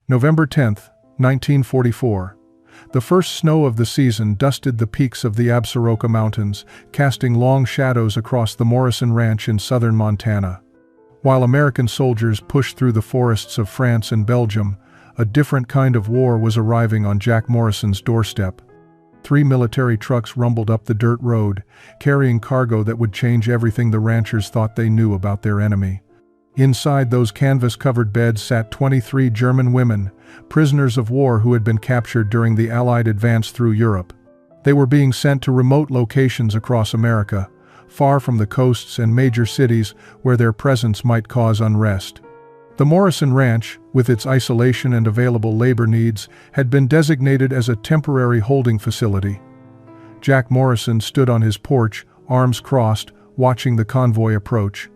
November 10, 1944. The first snow of the season dusted the peaks of the Absaroka Mountains, casting long shadows across the Morrison Ranch in southern Montana. While American soldiers pushed through the forests of France and Belgium, a different kind of war was arriving on Jack Morrison's doorstep. 3 military trucks rumbled up the dirt road, carrying cargo that would change everything the ranchers thought they knew about their enemy. Inside those canvas-covered beds sat 23 German women, prisoners of war who had been captured during the Allied advance through Europe. They were being sent to remote locations across America, far from the coasts and major cities where their presence might cause unrest. The Morrison Ranch, with its isolation and available labor needs, had been designated as a temporary holding facility. Jack Morrison stood on his porch, arms crossed, watching the convoy approach.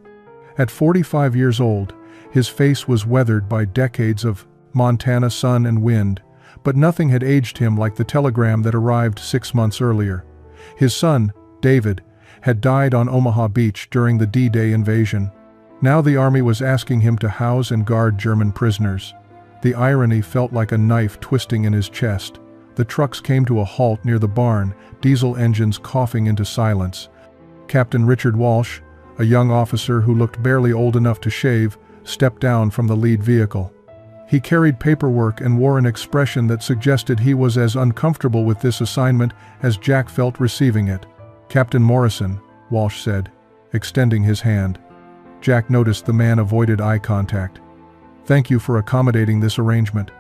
At 45 years old, his face was weathered by decades of Montana sun and wind, but nothing had aged him like the telegram that arrived 6 months earlier. His son, David, had died on Omaha Beach during the D-Day invasion. Now the army was asking him to house and guard German prisoners. The irony felt like a knife twisting in his chest. The trucks came to a halt near the barn, diesel engines coughing into silence. Captain Richard Walsh, a young officer who looked barely old enough to shave, stepped down from the lead vehicle. He carried paperwork and wore an expression that suggested he was as uncomfortable with this assignment as Jack felt receiving it. "Captain Morrison," Walsh said, extending his hand. Jack noticed the man avoided eye contact. "Thank you for accommodating this arrangement.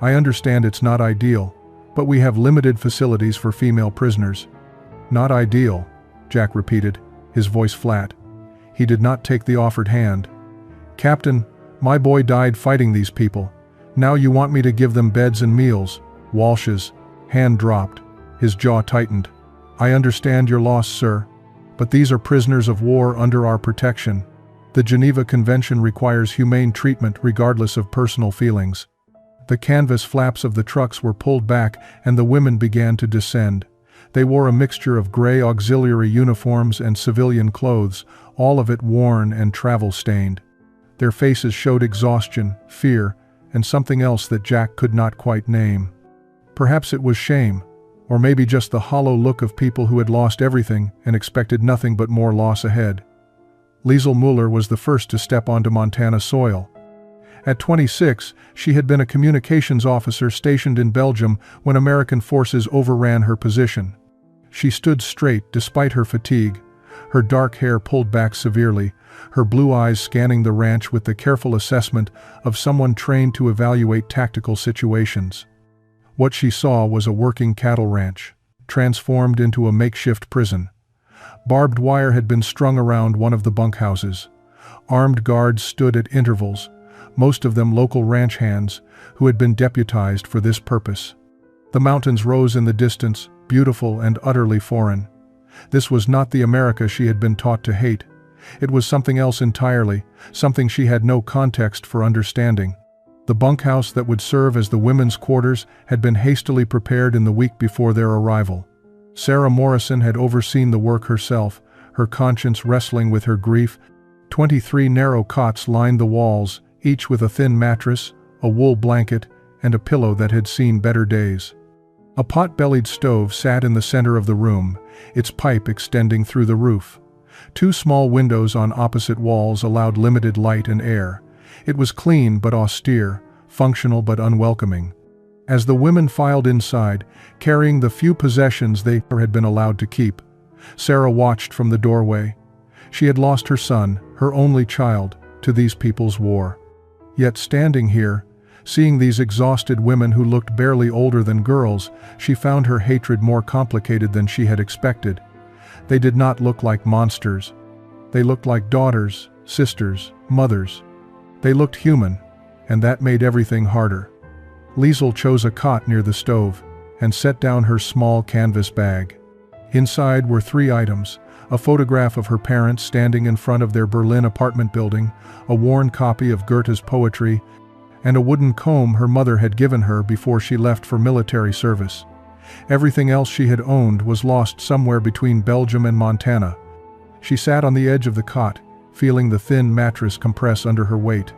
I understand it's not ideal, but we have limited facilities for female prisoners." "Not ideal," Jack repeated, his voice flat. He did not take the offered hand. "Captain, my boy died fighting these people. Now you want me to give them beds and meals." Walsh's hand dropped. His jaw tightened. "I understand your loss, sir, but these are prisoners of war under our protection. The Geneva Convention requires humane treatment regardless of personal feelings." The canvas flaps of the trucks were pulled back and the women began to descend. They wore a mixture of gray auxiliary uniforms and civilian clothes, all of it worn and travel-stained. Their faces showed exhaustion, fear, and something else that Jack could not quite name. Perhaps it was shame, or maybe just the hollow look of people who had lost everything and expected nothing but more loss ahead. Liesl Mueller was the first to step onto Montana soil. At 26, she had been a communications officer stationed in Belgium when American forces overran her position. She stood straight despite her fatigue, her dark hair pulled back severely, her blue eyes scanning the ranch with the careful assessment of someone trained to evaluate tactical situations. What she saw was a working cattle ranch, transformed into a makeshift prison. Barbed wire had been strung around one of the bunkhouses. Armed guards stood at intervals, most of them local ranch hands who had been deputized for this purpose. The mountains rose in the distance, beautiful and utterly foreign. This was not the America she had been taught to hate. It was something else entirely, something she had no context for understanding. The bunkhouse that would serve as the women's quarters had been hastily prepared in the week before their arrival. Sarah Morrison had overseen the work herself, her conscience wrestling with her grief. 23 narrow cots lined the walls, each with a thin mattress, a wool blanket, and a pillow that had seen better days. A pot-bellied stove sat in the center of the room, its pipe extending through the roof. 2 small windows on opposite walls allowed limited light and air. It was clean but austere, functional but unwelcoming. As the women filed inside, carrying the few possessions they had been allowed to keep, Sarah watched from the doorway. She had lost her son, her only child, to these people's war. Yet standing here, seeing these exhausted women who looked barely older than girls, she found her hatred more complicated than she had expected. They did not look like monsters. They looked like daughters, sisters, mothers. They looked human, and that made everything harder. Liesl chose a cot near the stove and set down her small canvas bag. Inside were 3 items: a photograph of her parents standing in front of their Berlin apartment building, a worn copy of Goethe's poetry, and a wooden comb her mother had given her before she left for military service. Everything else she had owned was lost somewhere between Belgium and Montana. She sat on the edge of the cot, feeling the thin mattress compress under her weight.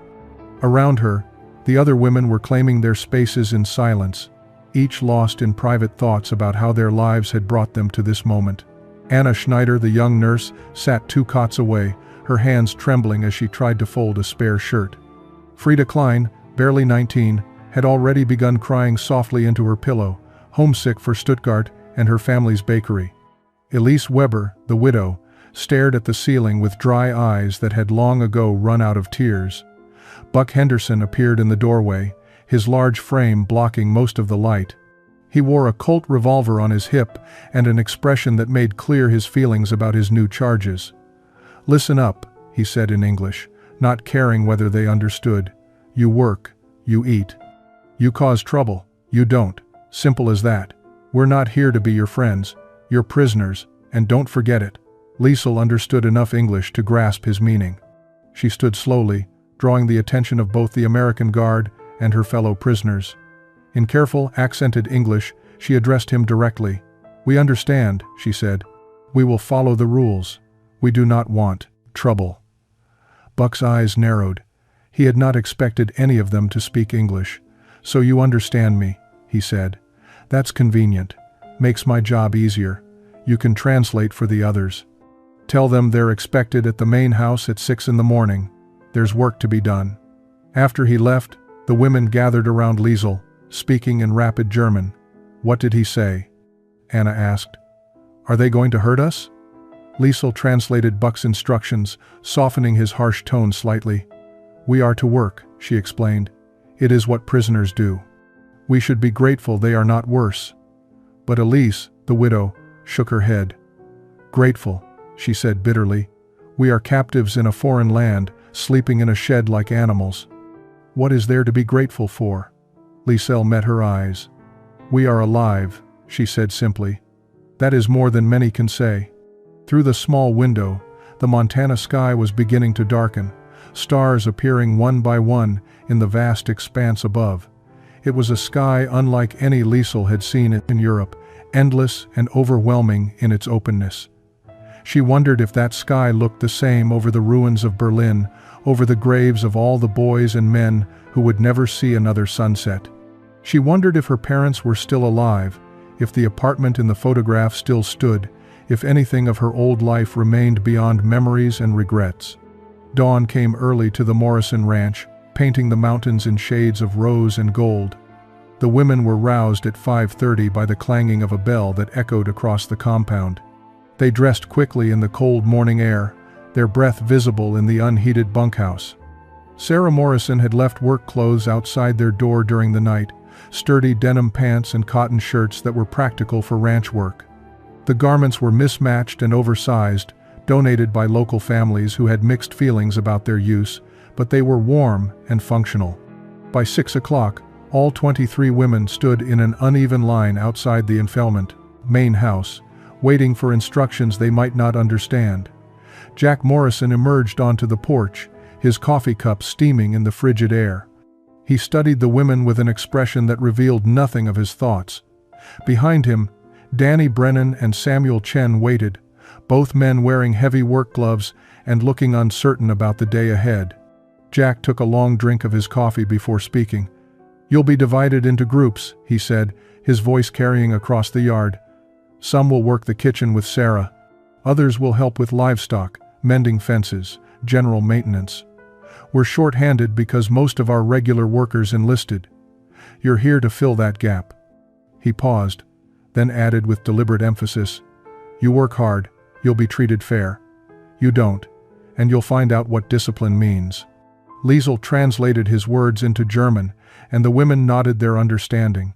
Around her, The other women were claiming their spaces in silence, each lost in private thoughts about how their lives had brought them to this moment. Anna Schneider, the young nurse, sat 2 cots away, her hands trembling as she tried to fold a spare shirt. Frida Klein, barely 19, had already begun crying softly into her pillow, homesick for Stuttgart and her family's bakery. Elise Weber, the widow, stared at the ceiling with dry eyes that had long ago run out of tears. Buck Henderson appeared in the doorway, his large frame blocking most of the light. He wore a Colt revolver on his hip and an expression that made clear his feelings about his new charges. "Listen up," he said in English, not caring whether they understood. "You work, you eat. You cause trouble, you don't. Simple as that. We're not here to be your friends, you're prisoners, and don't forget it." Liesel understood enough English to grasp his meaning. She stood slowly, drawing the attention of both the American guard and her fellow prisoners. In careful, accented English, she addressed him directly. "We understand," she said. "We will follow the rules. We do not want trouble." Buck's eyes narrowed. He had not expected any of them to speak English. "So you understand me," he said. "That's convenient. Makes my job easier. You can translate for the others. Tell them they're expected at the main house at 6 in the morning. There's work to be done." After he left, the women gathered around Liesel, speaking in rapid German. "What did he say?" Anna asked. "Are they going to hurt us?" Liesel translated Buck's instructions, softening his harsh tone slightly. "We are to work," she explained. "It is what prisoners do. We should be grateful they are not worse." But Elise, the widow, shook her head. "Grateful," she said bitterly. "We are captives in a foreign land, sleeping in a shed like animals. What is there to be grateful for?" Liesel met her eyes. "We are alive," she said simply. "That is more than many can say." Through the small window, the Montana sky was beginning to darken, stars appearing one by one in the vast expanse above. It was a sky unlike any Liesel had seen in Europe, endless and overwhelming in its openness. She wondered if that sky looked the same over the ruins of Berlin, over the graves of all the boys and men who would never see another sunset. She wondered if her parents were still alive, if the apartment in the photograph still stood, if anything of her old life remained beyond memories and regrets. Dawn came early to the Morrison Ranch, painting the mountains in shades of rose and gold. The women were roused at 5:30 by the clanging of a bell that echoed across the compound. They dressed quickly in the cold morning air, their breath visible in the unheated bunkhouse. Sarah Morrison had left work clothes outside their door during the night, sturdy denim pants and cotton shirts that were practical for ranch work. The garments were mismatched and oversized, donated by local families who had mixed feelings about their use, but they were warm and functional. By 6 o'clock, all 23 women stood in an uneven line outside the enfellment, main house, waiting for instructions they might not understand. Jack Morrison emerged onto the porch, his coffee cup steaming in the frigid air. He studied the women with an expression that revealed nothing of his thoughts. Behind him, Danny Brennan and Samuel Chen waited, both men wearing heavy work gloves and looking uncertain about the day ahead. Jack took a long drink of his coffee before speaking. "You'll be divided into groups," he said, his voice carrying across the yard. "Some will work the kitchen with Sarah. Others will help with livestock, mending fences, general maintenance. We're short-handed because most of our regular workers enlisted. You're here to fill that gap." He paused, then added with deliberate emphasis, "You work hard, you'll be treated fair. You don't, and you'll find out what discipline means." Liesel translated his words into German, and the women nodded their understanding.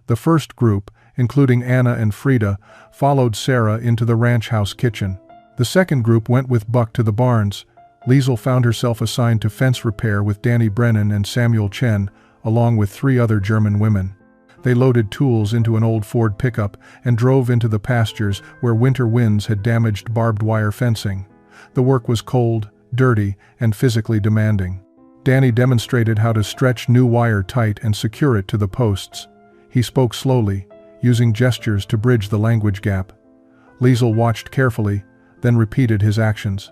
The first group, including Anna and Frida, followed Sarah into the ranch house kitchen. The second group went with Buck to the barns. Liesel found herself assigned to fence repair with Danny Brennan and Samuel Chen, along with 3 other German women. They loaded tools into an old Ford pickup and drove into the pastures where winter winds had damaged barbed wire fencing. The work was cold, dirty, and physically demanding. Danny demonstrated how to stretch new wire tight and secure it to the posts. He spoke slowly, using gestures to bridge the language gap. Liesel watched carefully, then repeated his actions.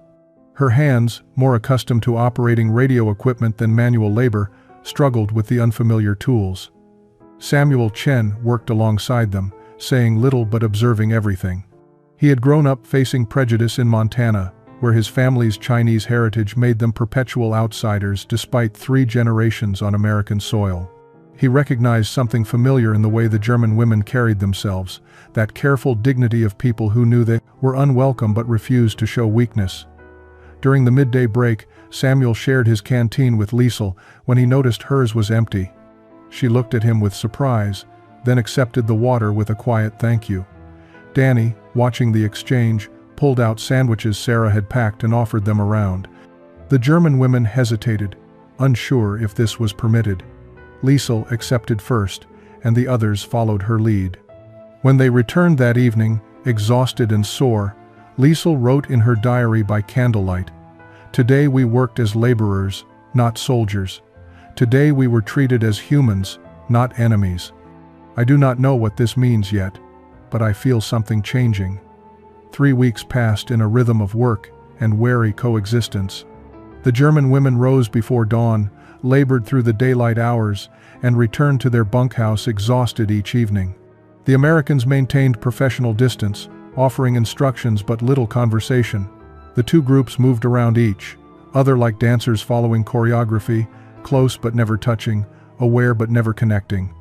Her hands, more accustomed to operating radio equipment than manual labor, struggled with the unfamiliar tools. Samuel Chen worked alongside them, saying little but observing everything. He had grown up facing prejudice in Montana, where his family's Chinese heritage made them perpetual outsiders despite 3 generations on American soil. He recognized something familiar in the way the German women carried themselves, that careful dignity of people who knew they were unwelcome but refused to show weakness. During the midday break, Samuel shared his canteen with Liesel when he noticed hers was empty. She looked at him with surprise, then accepted the water with a quiet thank you. Danny, watching the exchange, pulled out sandwiches Sarah had packed and offered them around. The German women hesitated, unsure if this was permitted. Liesel accepted first, and the others followed her lead. When they returned that evening, exhausted and sore, Liesel wrote in her diary by candlelight, "Today we worked as laborers, not soldiers. Today we were treated as humans, not enemies. I do not know what this means yet, but I feel something changing." 3 weeks passed in a rhythm of work and wary coexistence. The German women rose before dawn, labored through the daylight hours, and returned to their bunkhouse exhausted each evening. The Americans maintained professional distance, offering instructions but little conversation. The 2 groups moved around each other like dancers following choreography, close but never touching, aware but never connecting.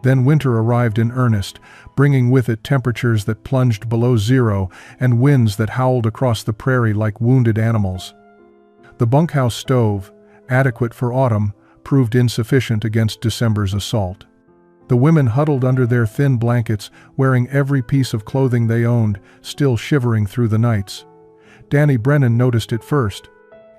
Then winter arrived in earnest, bringing with it temperatures that plunged below zero and winds that howled across the prairie like wounded animals. The bunkhouse stove, adequate for autumn, proved insufficient against December's assault. The women huddled under their thin blankets, wearing every piece of clothing they owned, still shivering through the nights. Danny Brennan noticed it first.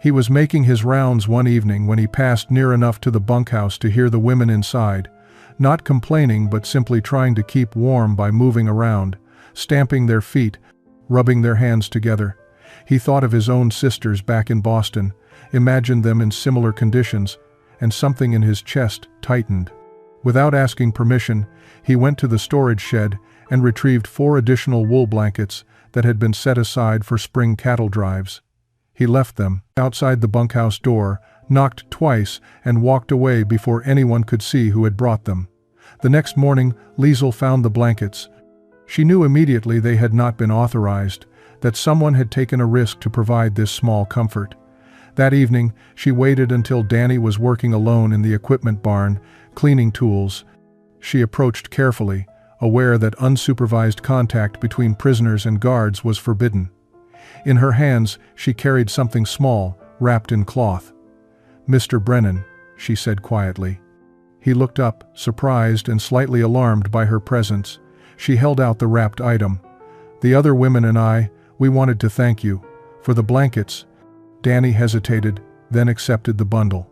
He was making his rounds one evening when he passed near enough to the bunkhouse to hear the women inside, not complaining but simply trying to keep warm by moving around, stamping their feet, rubbing their hands together. He thought of his own sisters back in Boston, imagined them in similar conditions, and something in his chest tightened. Without asking permission, he went to the storage shed and retrieved 4 additional wool blankets that had been set aside for spring cattle drives. He left them outside the bunkhouse door, knocked twice, and walked away before anyone could see who had brought them. The next morning, Liesel found the blankets. She knew immediately they had not been authorized, that someone had taken a risk to provide this small comfort. That evening, she waited until Danny was working alone in the equipment barn, cleaning tools. She approached carefully, aware that unsupervised contact between prisoners and guards was forbidden. In her hands, she carried something small, wrapped in cloth. "Mr. Brennan," she said quietly. He looked up, surprised and slightly alarmed by her presence. She held out the wrapped item. "The other women and I, we wanted to thank you for the blankets." Danny hesitated, then accepted the bundle.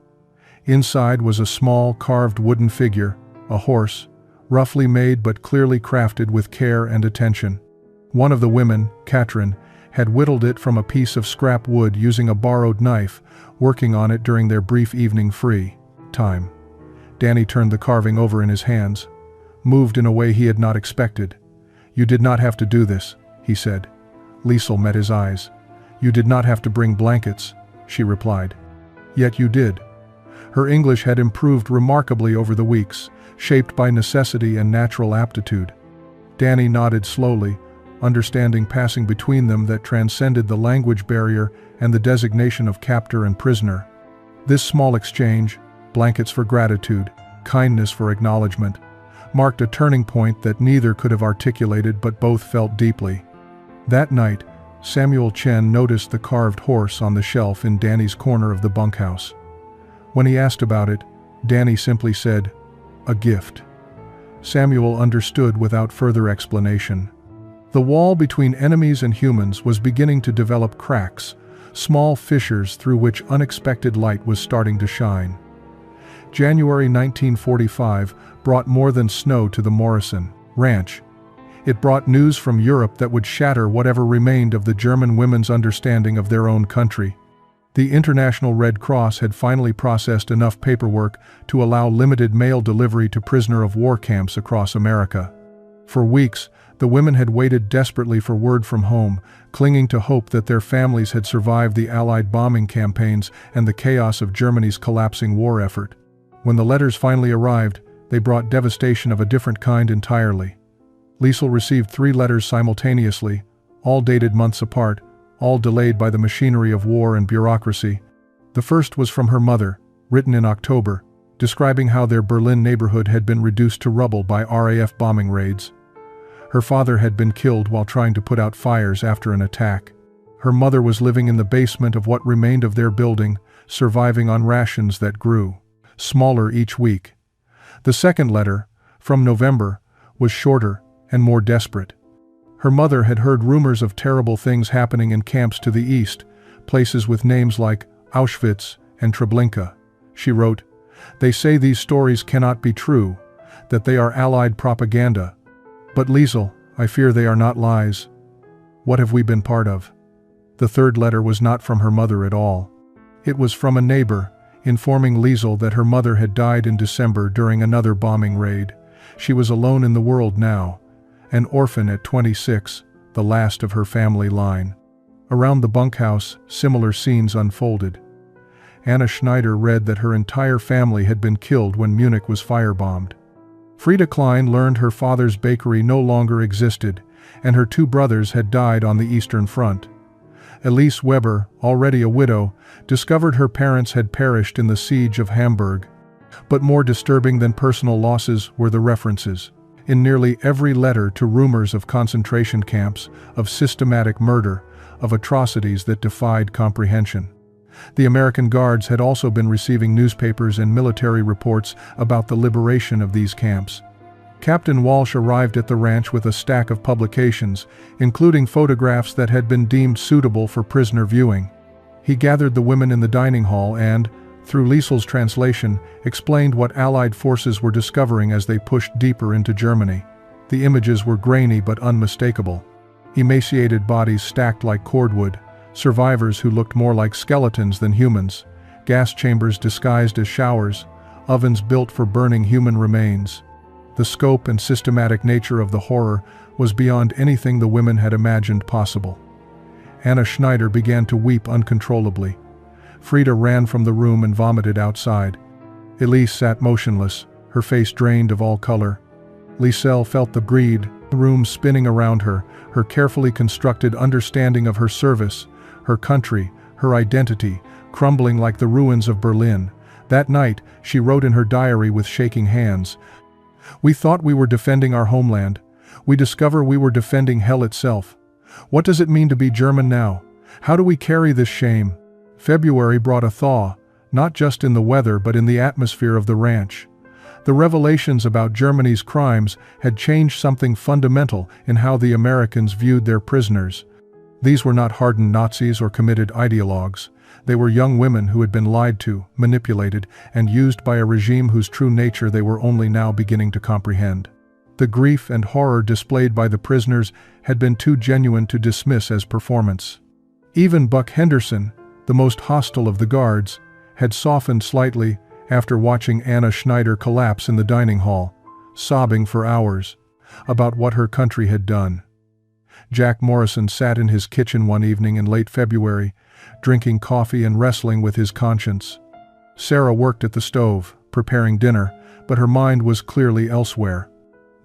Inside was a small carved wooden figure, a horse, roughly made but clearly crafted with care and attention. One of the women, Katrin, had whittled it from a piece of scrap wood using a borrowed knife, working on it during their brief evening free time. Danny turned the carving over in his hands, moved in a way he had not expected. "You did not have to do this," he said. Liesel met his eyes. "You did not have to bring blankets," she replied. "Yet you did." Her English had improved remarkably over the weeks, shaped by necessity and natural aptitude. Danny nodded slowly, understanding passing between them that transcended the language barrier and the designation of captor and prisoner. This small exchange, blankets for gratitude, kindness for acknowledgement, marked a turning point that neither could have articulated but both felt deeply. That night, Samuel Chen noticed the carved horse on the shelf in Danny's corner of the bunkhouse. When he asked about it, Danny simply said, "A gift." Samuel understood without further explanation. The wall between enemies and humans was beginning to develop cracks, small fissures through which unexpected light was starting to shine. January 1945 brought more than snow to the Morrison ranch. It brought news from Europe that would shatter whatever remained of the German women's understanding of their own country. The International Red Cross had finally processed enough paperwork to allow limited mail delivery to prisoner of war camps across America. For weeks, the women had waited desperately for word from home, clinging to hope that their families had survived the Allied bombing campaigns and the chaos of Germany's collapsing war effort. When the letters finally arrived, they brought devastation of a different kind entirely. Liesl received 3 letters simultaneously, all dated months apart, all delayed by the machinery of war and bureaucracy. The first was from her mother, written in October, describing how their Berlin neighborhood had been reduced to rubble by RAF bombing raids. Her father had been killed while trying to put out fires after an attack. Her mother was living in the basement of what remained of their building, surviving on rations that grew smaller each week. The second letter, from November, was shorter and more desperate. Her mother had heard rumors of terrible things happening in camps to the east, places with names like Auschwitz and Treblinka. She wrote, "They say these stories cannot be true, that they are Allied propaganda. But Liesl, I fear they are not lies. What have we been part of?" The third letter was not from her mother at all. It was from a neighbor, informing Liesl that her mother had died in December during another bombing raid. She was alone in the world now, an orphan at 26, the last of her family line. Around the bunkhouse, similar scenes unfolded. Anna Schneider read that her entire family had been killed when Munich was firebombed. Frieda Klein learned her father's bakery no longer existed, and her 2 brothers had died on the Eastern Front. Elise Weber, already a widow, discovered her parents had perished in the siege of Hamburg. But more disturbing than personal losses were the references, in nearly every letter, to rumors of concentration camps, of systematic murder, of atrocities that defied comprehension. The American Guards had also been receiving newspapers and military reports about the liberation of these camps. Captain Walsh arrived at the ranch with a stack of publications, including photographs that had been deemed suitable for prisoner viewing. He gathered the women in the dining hall and, through Liesl's translation, explained what Allied forces were discovering as they pushed deeper into Germany. The images were grainy but unmistakable. Emaciated bodies stacked like cordwood, survivors who looked more like skeletons than humans, gas chambers disguised as showers, ovens built for burning human remains. The scope and systematic nature of the horror was beyond anything the women had imagined possible. Anna Schneider began to weep uncontrollably. Frieda ran from the room and vomited outside. Elise sat motionless, her face drained of all color. Liesl felt the room spinning around her, her carefully constructed understanding of her service, her country, her identity, crumbling like the ruins of Berlin. That night, she wrote in her diary with shaking hands, "We thought we were defending our homeland. We discover we were defending hell itself. What does it mean to be German now? How do we carry this shame?" February brought a thaw, not just in the weather but in the atmosphere of the ranch. The revelations about Germany's crimes had changed something fundamental in how the Americans viewed their prisoners. These were not hardened Nazis or committed ideologues. They were young women who had been lied to, manipulated, and used by a regime whose true nature they were only now beginning to comprehend. The grief and horror displayed by the prisoners had been too genuine to dismiss as performance. Even Buck Henderson, the most hostile of the guards, had softened slightly after watching Anna Schneider collapse in the dining hall, sobbing for hours about what her country had done. Jack Morrison sat in his kitchen one evening in late February, drinking coffee and wrestling with his conscience. Sarah worked at the stove, preparing dinner, but her mind was clearly elsewhere.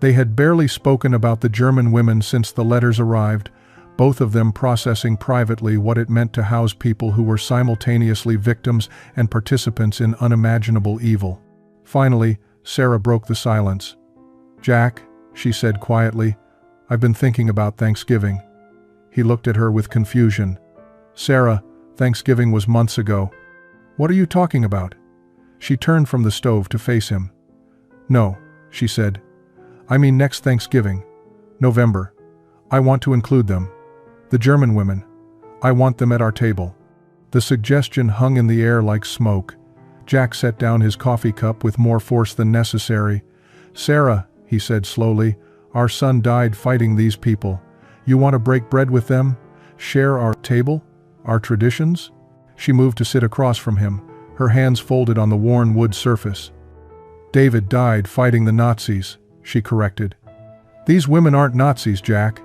They had barely spoken about the Germanwomen since the letters arrived, both of them processing privately what it meant to house people who were simultaneously victims and participants in unimaginable evil. Finally, Sarah broke the silence. "Jack," she said quietly, "I've been thinking about Thanksgiving." He looked at her with confusion. "Sarah, Thanksgiving was months ago. What are you talking about?" She turned from the stove to face him. "No," she said. "I mean next Thanksgiving. November. I want to include them. The Germanwomen. I want them at our table." The suggestion hung in the air like smoke. Jack set down his coffee cup with more force than necessary. "Sarah," he said slowly, "our son died fighting these people. You want to break bread with them? Share our table? Our traditions?" She moved to sit across from him, her hands folded on the worn wood surface. "David died fighting the Nazis," she corrected. "These women aren't Nazis, Jack.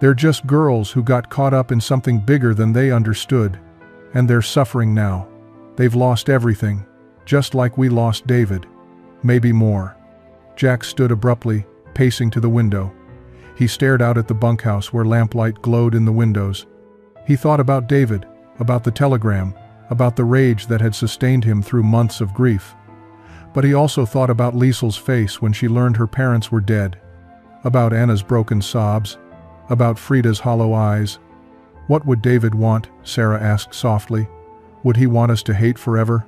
They're just girls who got caught up in something bigger than they understood. And they're suffering now. They've lost everything. Just like we lost David. Maybe more. Jack stood abruptly, pacing to the window. He stared out at the bunkhouse where lamplight glowed in the windows. He thought about David, about the telegram, about the rage that had sustained him through months of grief. But he also thought about Liesel's face when she learned her parents were dead. About Anna's broken sobs. About Frida's hollow eyes. What would David want? Sarah asked softly. Would he want us to hate forever?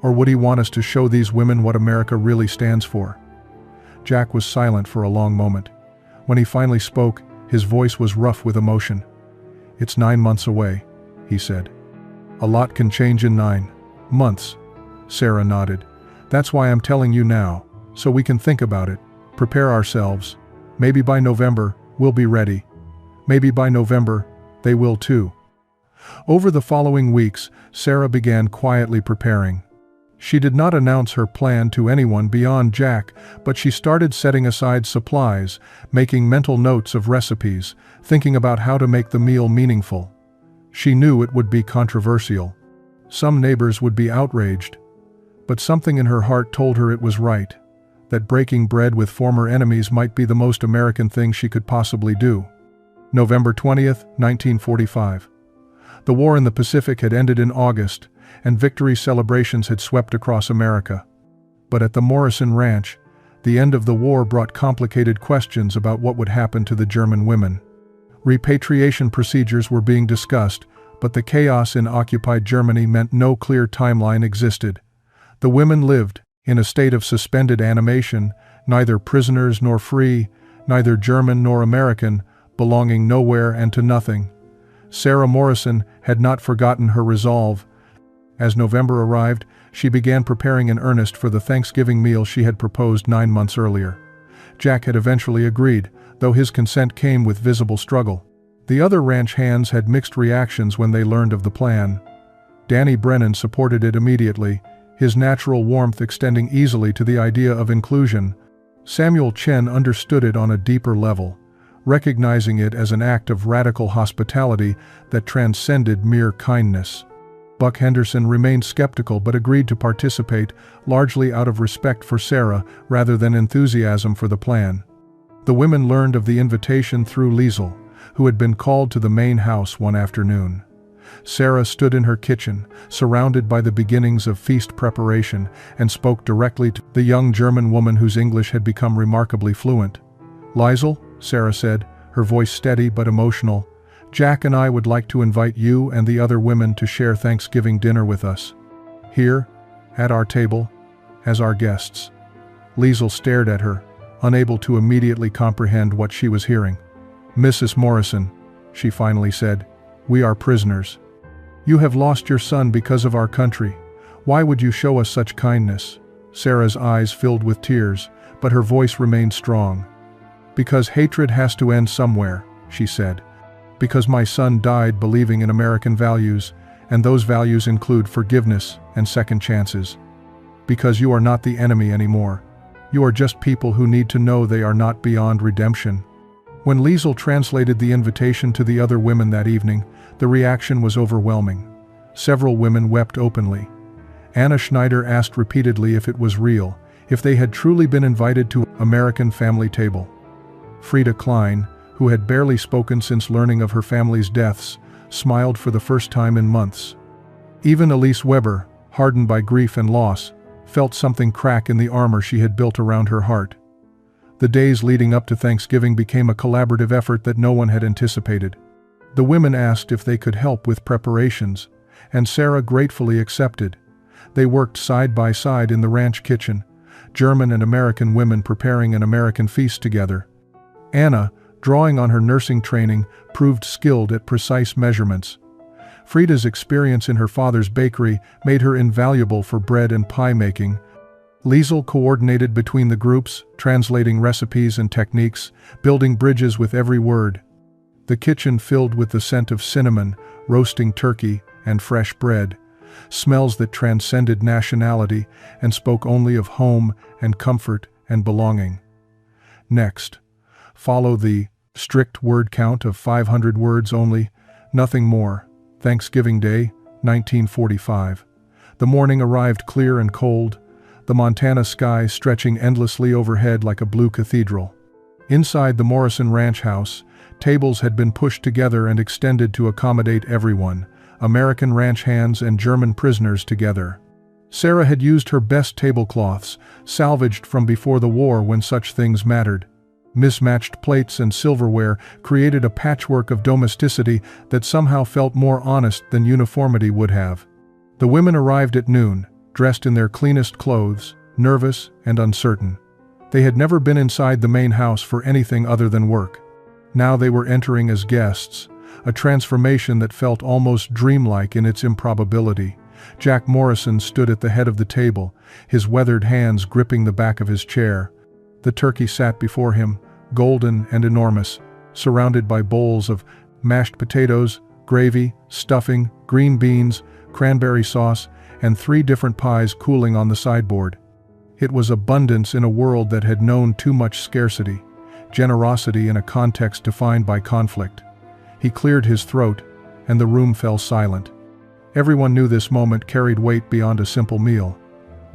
Or would he want us to show these women what America really stands for? Jack was silent for a long moment. When he finally spoke, his voice was rough with emotion. It's 9 months away, he said. A lot can change in 9 months. Sarah nodded. That's why I'm telling you now, so we can think about it, prepare ourselves. Maybe by November, we'll be ready. Maybe by November, they will too. Over the following weeks, Sarah began quietly preparing. She did not announce her plan to anyone beyond Jack, but she started setting aside supplies, making mental notes of recipes, thinking about how to make the meal meaningful. She knew it would be controversial. Some neighbors would be outraged. But something in her heart told her it was right, that breaking bread with former enemies might be the most American thing she could possibly do. November 20th, 1945. The war in the Pacific had ended in August, and victory celebrations had swept across America. But at the Morrison Ranch, the end of the war brought complicated questions about what would happen to the German women. Repatriation procedures were being discussed, but the chaos in occupied Germany meant no clear timeline existed. The women lived, in a state of suspended animation, neither prisoners nor free, neither German nor American, belonging nowhere and to nothing. Sarah Morrison had not forgotten her resolve. As November arrived, she began preparing in earnest for the Thanksgiving meal she had proposed 9 months earlier. Jack had eventually agreed, though his consent came with visible struggle. The other ranch hands had mixed reactions when they learned of the plan. Danny Brennan supported it immediately, his natural warmth extending easily to the idea of inclusion. Samuel Chen understood it on a deeper level, recognizing it as an act of radical hospitality that transcended mere kindness. Buck Henderson remained skeptical but agreed to participate, largely out of respect for Sarah rather than enthusiasm for the plan. The women learned of the invitation through Liesel, who had been called to the main house one afternoon. Sarah stood in her kitchen, surrounded by the beginnings of feast preparation, and spoke directly to the young German woman whose English had become remarkably fluent. "Liesel," Sarah said, her voice steady but emotional, "Jack and I would like to invite you and the other women to share Thanksgiving dinner with us. Here, at our table, as our guests." Liesel stared at her, unable to immediately comprehend what she was hearing. "Mrs. Morrison," she finally said, "we are prisoners. You have lost your son because of our country. Why would you show us such kindness?" Sarah's eyes filled with tears, but her voice remained strong. "Because hatred has to end somewhere," she said. "Because my son died believing in American values, and those values include forgiveness and second chances. Because you are not the enemy anymore. You are just people who need to know they are not beyond redemption." When Liesel translated the invitation to the other women that evening, the reaction was overwhelming. Several women wept openly. Anna Schneider asked repeatedly if it was real, if they had truly been invited to American family table. Frida Klein, who had barely spoken since learning of her family's deaths, smiled for the first time in months. Even Elise Weber, hardened by grief and loss, felt something crack in the armor she had built around her heart. The days leading up to Thanksgiving became a collaborative effort that no one had anticipated. The women asked if they could help with preparations, and Sarah gratefully accepted. They worked side by side in the ranch kitchen, German and American women preparing an American feast together. Anna, drawing on her nursing training, proved skilled at precise measurements. Frida's experience in her father's bakery made her invaluable for bread and pie making. Liesel coordinated between the groups, translating recipes and techniques, building bridges with every word. The kitchen filled with the scent of cinnamon, roasting turkey, and fresh bread, smells that transcended nationality and spoke only of home and comfort and belonging. Next, follow the strict word count of 500 words only, nothing more. Thanksgiving Day, 1945. The morning arrived clear and cold, the Montana sky stretching endlessly overhead like a blue cathedral. Inside the Morrison ranch house, tables had been pushed together and extended to accommodate everyone, American ranch hands and German prisoners together. Sarah had used her best tablecloths, salvaged from before the war when such things mattered. Mismatched plates and silverware created a patchwork of domesticity that somehow felt more honest than uniformity would have. The women arrived at noon, dressed in their cleanest clothes, nervous and uncertain. They had never been inside the main house for anything other than work. Now they were entering as guests, a transformation that felt almost dreamlike in its improbability. Jack Morrison stood at the head of the table, his weathered hands gripping the back of his chair. The turkey sat before him, golden and enormous, surrounded by bowls of mashed potatoes, gravy, stuffing, green beans, cranberry sauce, and 3 different pies cooling on the sideboard. It was abundance in a world that had known too much scarcity, generosity in a context defined by conflict. He cleared his throat, and the room fell silent. Everyone knew this moment carried weight beyond a simple meal.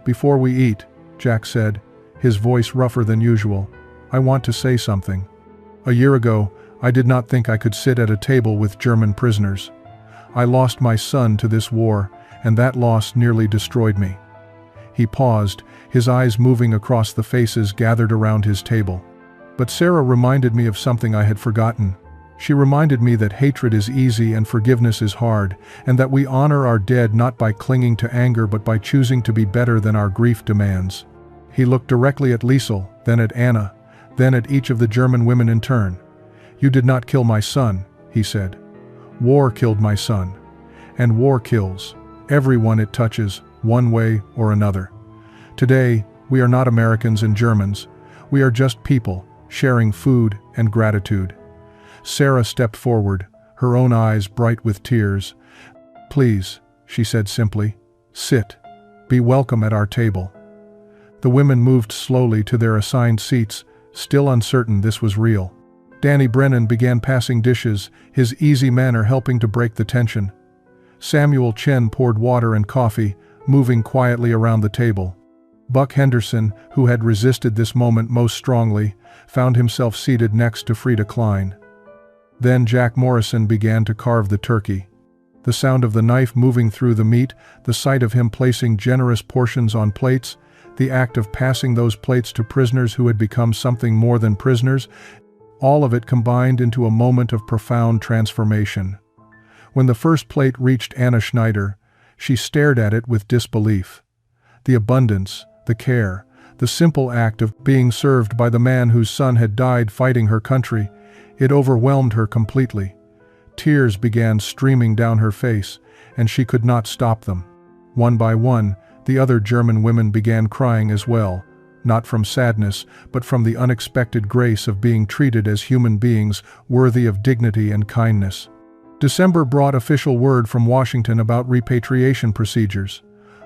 "Before we eat," Jack said, his voice rougher than usual, "I want to say something. A year ago, I did not think I could sit at a table with German prisoners. I lost my son to this war, and that loss nearly destroyed me." He paused, his eyes moving across the faces gathered around his table. "But Sarah reminded me of something I had forgotten. She reminded me that hatred is easy and forgiveness is hard, and that we honor our dead not by clinging to anger but by choosing to be better than our grief demands." He looked directly at Liesel, then at Anna, then at each of the German women in turn. "You did not kill my son," he said. "War killed my son. And war kills everyone it touches, one way or another. Today, we are not Americans and Germans. We are just people, sharing food and gratitude." Sarah stepped forward, her own eyes bright with tears. "Please," she said simply, "sit. Be welcome at our table." The women moved slowly to their assigned seats, still uncertain this was real. Danny Brennan began passing dishes, his easy manner helping to break the tension. Samuel Chen poured water and coffee, moving quietly around the table. Buck Henderson, who had resisted this moment most strongly, found himself seated next to Frida Klein. Then Jack Morrison began to carve the turkey. The sound of the knife moving through the meat, the sight of him placing generous portions on plates, the act of passing those plates to prisoners who had become something more than prisoners, all of it combined into a moment of profound transformation. When the first plate reached Anna Schneider, she stared at it with disbelief. The abundance, the care, the simple act of being served by the man whose son had died fighting her country, it overwhelmed her completely. Tears began streaming down her face, and she could not stop them. One by one, the other German women began crying as well, not from sadness, but from the unexpected grace of being treated as human beings worthy of dignity and kindness. December brought official word from Washington about repatriation procedures.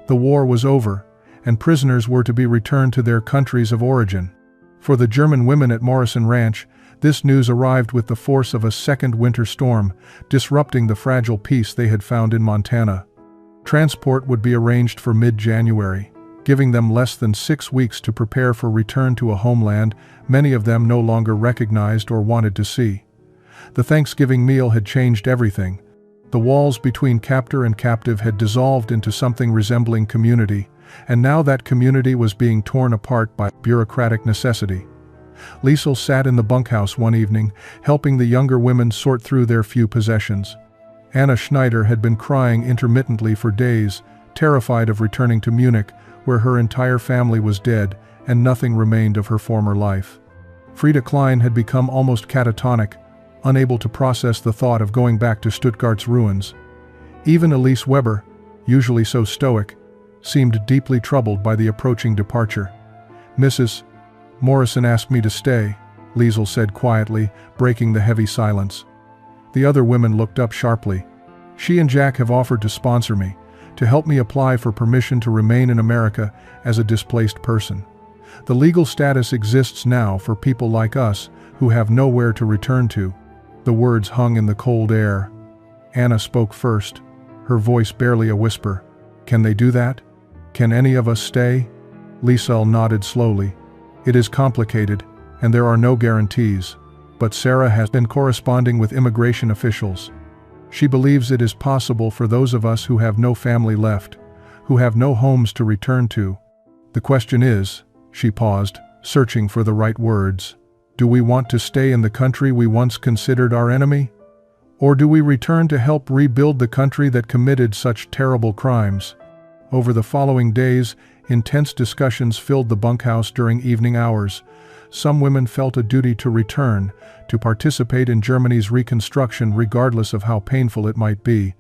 The war was over, and prisoners were to be returned to their countries of origin. For the German women at Morrison Ranch, this news arrived with the force of a second winter storm, disrupting the fragile peace they had found in Montana. Transport would be arranged for mid-January, giving them less than 6 weeks to prepare for return to a homeland many of them no longer recognized or wanted to see. The Thanksgiving meal had changed everything. The walls between captor and captive had dissolved into something resembling community, and now that community was being torn apart by bureaucratic necessity. Liesel sat in the bunkhouse one evening, helping the younger women sort through their few possessions. Anna Schneider had been crying intermittently for days, terrified of returning to Munich, where her entire family was dead and nothing remained of her former life. Frida Klein had become almost catatonic, unable to process the thought of going back to Stuttgart's ruins. Even Elise Weber, usually so stoic, seemed deeply troubled by the approaching departure. "Mrs. Morrison asked me to stay," Liesel said quietly, breaking the heavy silence. The other women looked up sharply. "She and Jack have offered to sponsor me, to help me apply for permission to remain in America as a displaced person. The legal status exists now for people like us who have nowhere to return to." The words hung in the cold air. Anna spoke first, her voice barely a whisper. Can they do that? Can any of us stay? Liesel nodded slowly. It is complicated, and there are no guarantees, but Sarah has been corresponding with immigration officials. She believes it is possible for those of us who have no family left, who have no homes to return to. The question is, she paused, searching for the right words, do we want to stay in the country we once considered our enemy? Or do we return to help rebuild the country that committed such terrible crimes? Over the following days, intense discussions filled the bunkhouse during evening hours. Some women felt a duty to return, to participate in Germany's reconstruction regardless of how painful it might be.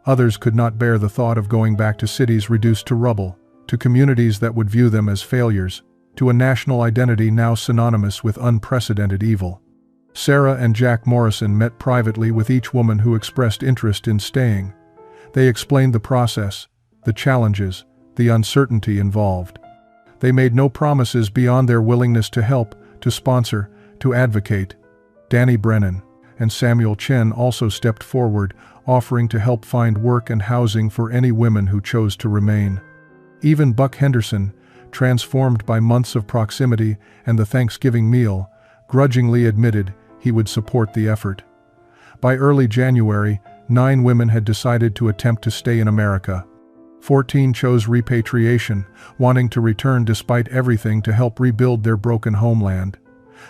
Others could not bear the thought of going back to cities reduced to rubble, to communities that would view them as failures, to a national identity now synonymous with unprecedented evil. Sarah and Jack Morrison met privately with each woman who expressed interest in staying. They explained the process, the challenges, the uncertainty involved. They made no promises beyond their willingness to help, to sponsor, to advocate. Danny Brennan and Samuel Chen also stepped forward, offering to help find work and housing for any women who chose to remain. Even Buck Henderson, transformed by months of proximity and the Thanksgiving meal, grudgingly admitted he would support the effort. By early January, 9 women had decided to attempt to stay in America. 14 chose repatriation, wanting to return despite everything to help rebuild their broken homeland.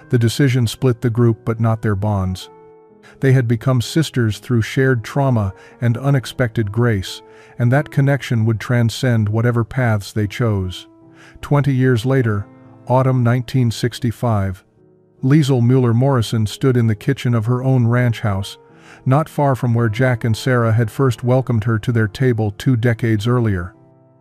The decision split the group but not their bonds. They had become sisters through shared trauma and unexpected grace, and that connection would transcend whatever paths they chose. 20 years later, autumn 1965, Liesel Mueller Morrison stood in the kitchen of her own ranch house, not far from where Jack and Sarah had first welcomed her to their table 2 decades earlier.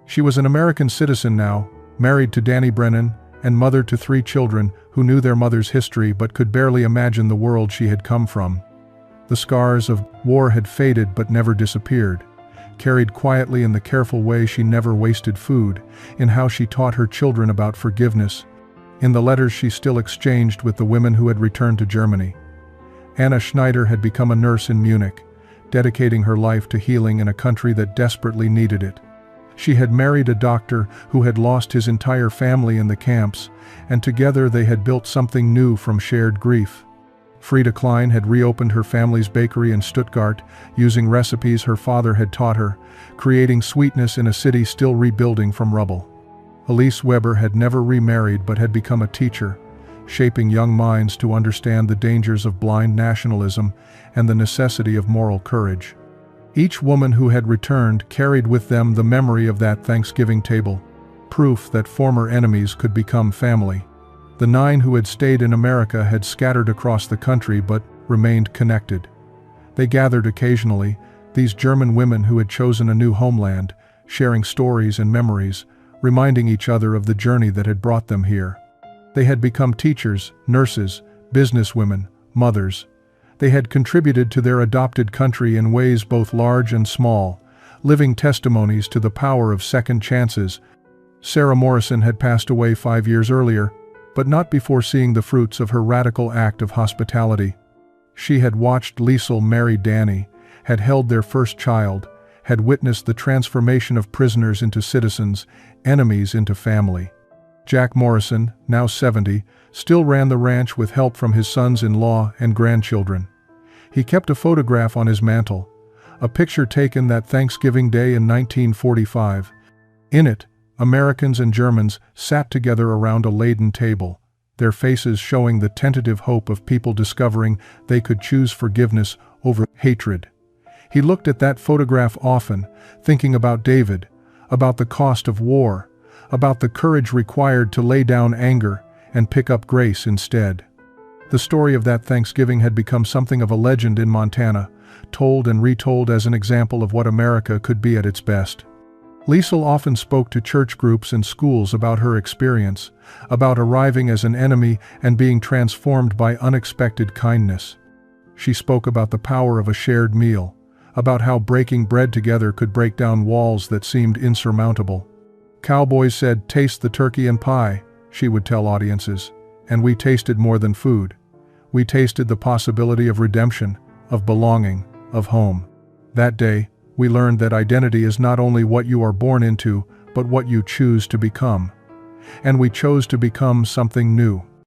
She was an American citizen now, married to Danny Brennan, and mother to 3 children who knew their mother's history but could barely imagine the world she had come from. The scars of war had faded but never disappeared, carried quietly in the careful way she never wasted food, in how she taught her children about forgiveness, in the letters she still exchanged with the women who had returned to Germany. Anna Schneider had become a nurse in Munich, dedicating her life to healing in a country that desperately needed it. She had married a doctor who had lost his entire family in the camps, and together they had built something new from shared grief. Frieda Klein had reopened her family's bakery in Stuttgart, using recipes her father had taught her, creating sweetness in a city still rebuilding from rubble. Elise Weber had never remarried but had become a teacher, shaping young minds to understand the dangers of blind nationalism and the necessity of moral courage. Each woman who had returned carried with them the memory of that Thanksgiving table, proof that former enemies could become family. The 9 who had stayed in America had scattered across the country but remained connected. They gathered occasionally, these German women who had chosen a new homeland, sharing stories and memories, reminding each other of the journey that had brought them here. They had become teachers, nurses, businesswomen, mothers. They had contributed to their adopted country in ways both large and small, living testimonies to the power of second chances. Sarah Morrison had passed away 5 years earlier, but not before seeing the fruits of her radical act of hospitality. She had watched Liesel marry Danny, had held their first child, had witnessed the transformation of prisoners into citizens, enemies into family. Jack Morrison, now 70, still ran the ranch with help from his sons-in-law and grandchildren. He kept a photograph on his mantle, a picture taken that Thanksgiving Day in 1945. In it, Americans and Germans sat together around a laden table, their faces showing the tentative hope of people discovering they could choose forgiveness over hatred. He looked at that photograph often, thinking about David, about the cost of war, about the courage required to lay down anger and pick up grace instead. The story of that Thanksgiving had become something of a legend in Montana, told and retold as an example of what America could be at its best. Liesel often spoke to church groups and schools about her experience, about arriving as an enemy and being transformed by unexpected kindness. She spoke about the power of a shared meal, about how breaking bread together could break down walls that seemed insurmountable. Cowboys said, "Taste the turkey and pie," she would tell audiences, and we tasted more than food. We tasted the possibility of redemption, of belonging, of home. That day, we learned that identity is not only what you are born into, but what you choose to become. And we chose to become something new.